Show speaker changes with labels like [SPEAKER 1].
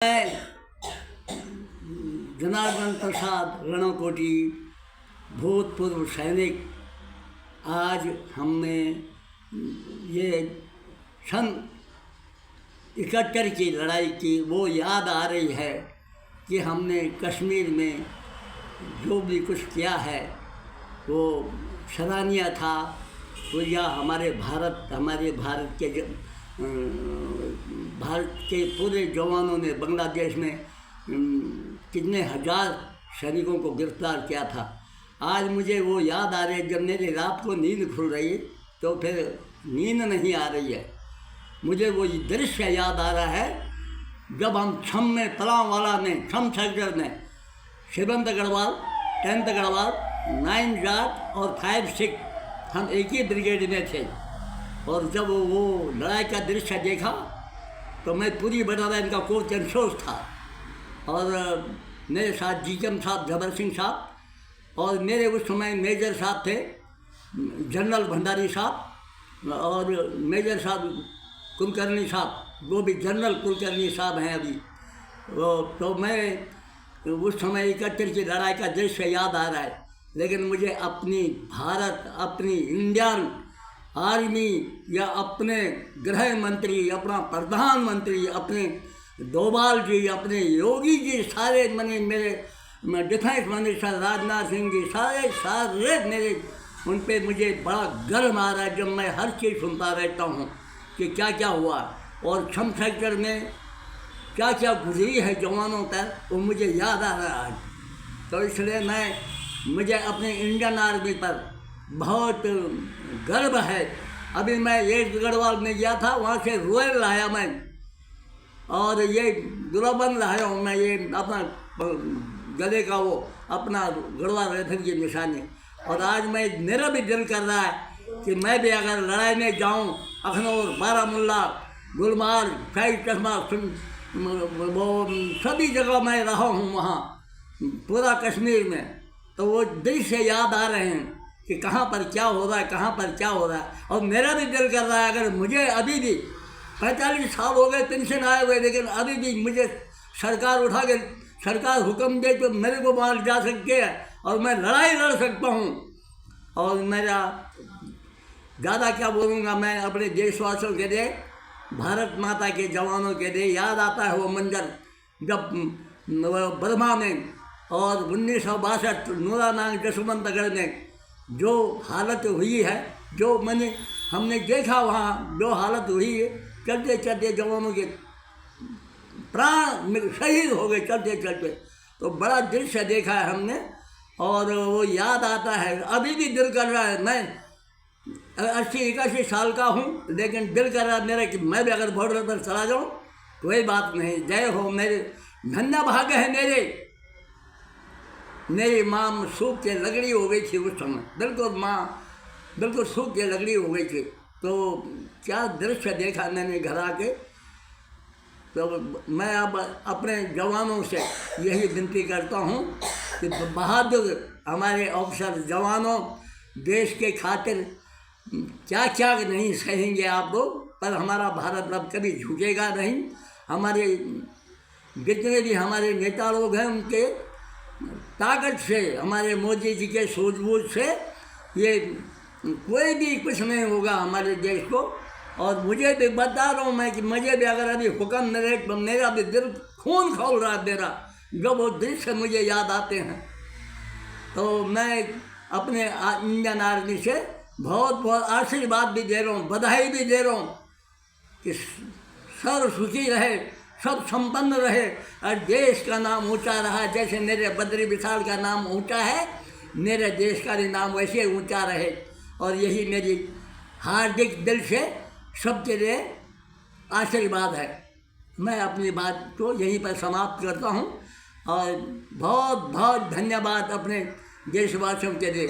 [SPEAKER 1] मैं जनार्दन प्रसाद रणकोटी, भूतपूर्व सैनिक। आज हमने ये सन 71 की लड़ाई की वो याद आ रही है कि हमने कश्मीर में जो भी कुछ किया है वो सराहनीय था। तो यह हमारे भारत के पूरे जवानों ने बांग्लादेश में कितने हजार सैनिकों को गिरफ्तार किया था। आज मुझे वो याद आ रही है। जब मेरी रात को नींद खुल रही तो फिर नींद नहीं आ रही है, मुझे वो दृश्य याद आ रहा है जब हम छम में तलांवाला में छम सेक्टर में 7th गढ़वाल, 10th गढ़वाल, 9 जाट और 5 सिख हम एक ही ब्रिगेड में थे। और जब वो लड़ाई का दृश्य देखा तो मैं पूरी बटालियन का कोच इंश्योर था और मेरे साथ जीएम साहब जबर सिंह साहब और मेरे उस समय मेजर साहब थे जनरल भंडारी साहब और मेजर साहब कुलकर्णी साहब, वो भी जनरल कुलकर्णी साहब हैं अभी। तो मैं उस समय 71 की लड़ाई का दृश्य याद आ रहा है। लेकिन मुझे अपनी भारत, अपनी इंडियन आर्मी या अपने गृह मंत्री, अपना प्रधानमंत्री, अपने डोभाल जी, अपने योगी जी, सारे मेरे डिफेंस मिनिस्टर राजनाथ सिंह जी, सारे मेरे उन पे मुझे बड़ा गर्व आ रहा है जब मैं हर चीज़ सुनता रहता हूँ कि क्या क्या हुआ और छम सेक्टर में क्या क्या गुजरी है जवानों पर, वो मुझे याद आ रहा है। तो इसलिए मुझे अपने इंडियन आर्मी पर बहुत गर्व है। अभी मैं ये गढ़वाल में गया था, वहाँ से रोयल लाया मैं और ये दुराबंद लाया हूँ मैं, ये अपना गले का वो अपना गढ़वाल राइफल की निशानी। और आज मेरा भी दिल कर रहा है कि मैं भी अगर लड़ाई में जाऊँ, अखनौर, बारामुल्ला, गुलमार्ग, शाही चश्मा, वो सभी जगह मैं रहा हूँ वहाँ पूरा कश्मीर में, तो वो दृश्य याद आ रहे हैं कि कहाँ पर क्या हो रहा है, कहाँ पर क्या हो रहा है। और मेरा भी दिल कर रहा है अगर मुझे अभी भी 45 साल हो गए पेंशन आए हुए, लेकिन अभी भी मुझे सरकार हुक्म दे तो मेरे को वहाँ जा सकते हैं और मैं लड़ाई लड़ सकता हूँ। और मेरा ज़्यादा क्या बोलूँगा, मैं अपने देशवासियों के लिए, भारत माता के जवानों के लिए याद आता है वो मंजर जब बर्मा में और 1962 नूरानांग जसवंतगढ़ में जो हालत हुई है, जो हमने देखा वहाँ जो हालत हुई है, चलते चलते जवानों के प्राण शहीद हो गए चलते चलते। तो बड़ा दृश्य देखा है हमने और वो याद आता है। अभी भी दिल कर रहा है, मैं 80-81 साल का हूँ, लेकिन दिल कर रहा है मेरा कि मैं भी अगर बॉर्डर पर चला जाऊँ, कोई बात नहीं। जय हो मेरे, धन्य भाग्य है मेरी माँ सूख के लगड़ी हो गई थी उस समय, बिल्कुल माँ बिल्कुल सूख के लगड़ी हो गई थी। तो क्या दृश्य देखा मैंने घर आके। तो मैं अब अपने जवानों से यही विनती करता हूँ कि बहादुर हमारे ऑफिसर जवानों, देश के खातिर क्या क्या नहीं सहेंगे आप लोग, पर हमारा भारत अब कभी झुकेगा नहीं। हमारे जितने भी हमारे नेता लोग हैं उनके ताकत से, हमारे मोदी जी के सूझबूझ से ये कोई भी कुछ नहीं होगा हमारे देश को। और मुझे भी बता रहा हूँ मैं कि मुझे भी अगर अभी हुक्म मिले तो मेरा भी दिल खून खौल रहा है मेरा, जब वो दृश्य मुझे याद आते हैं। तो मैं अपने इंडियन आर्मी से बहुत बहुत आशीर्वाद भी दे रहा हूँ, बधाई भी दे रहा हूँ कि सर्व सुखी रहे, सब संपन्न रहे और देश का नाम ऊंचा रहा। जैसे मेरे बद्री विशाल का नाम ऊंचा है, मेरे देश का भी नाम वैसे ऊंचा रहे। और यही मेरी हार्दिक दिल से सबके लिए आशीर्वाद है। मैं अपनी बात को यहीं पर समाप्त करता हूँ और बहुत बहुत धन्यवाद अपने देशवासियों के लिए।